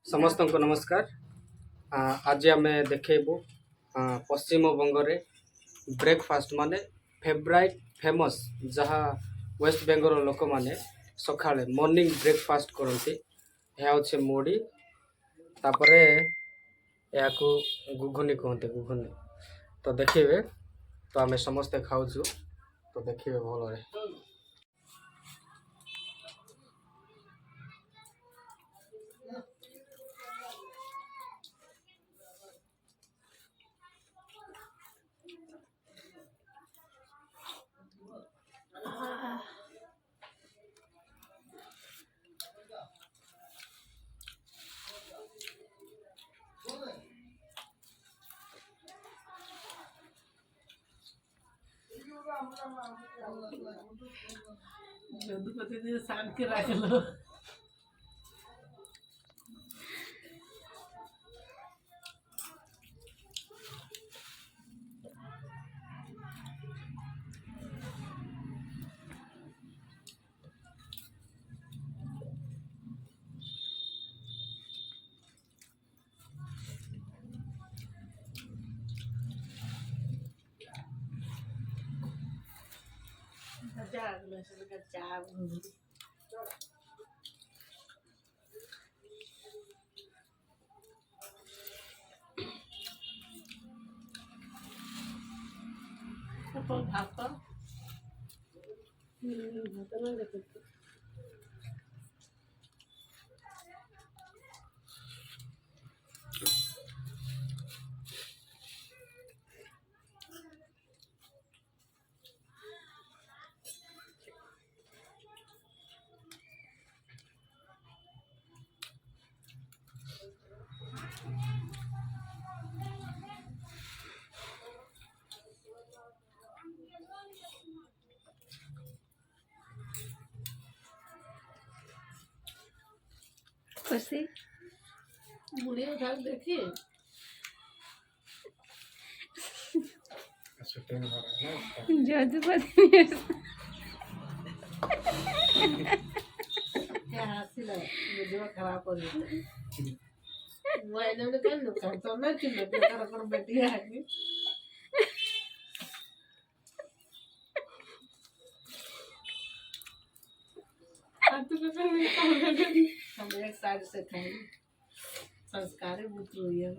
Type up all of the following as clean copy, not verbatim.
समस्त को नमस्कार। आज आम देखु पश्चिम रे ब्रेकफास्ट माने फेवराइट फेमस जहाँ वेस्ट बेंगल लोक माने सका मॉर्निंग ब्रेकफास्ट करते हे मुढ़ी तापरे या गुघुनी कहते गुघुनी तो देखिए तो आम समस्ते खाऊ तो देखिए भल যদুপতি দিয়ে সানকে রাখলো চা ভাত खुशी मुड़िए उठा देखिए जदुपति क्या हासिल है मुझे खराब हो गया वो इन्होंने कर लो तो मैं चिल्ला कर बैठी है हम एक साइड से खाएंगे संस्कारी बुत हुई है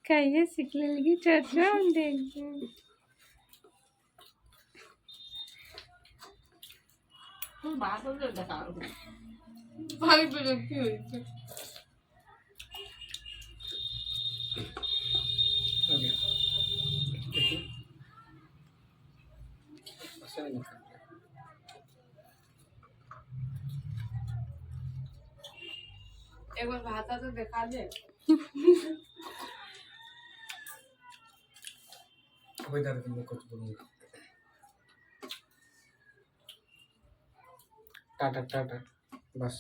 खाइए सीखने लगी चर्चा हम देखते हैं बात हो गया दिखा भाई पे रखी हुई थी एक बार भाता तो दिखा दे कुछ बोलूँगा। टाटा टाटा बस।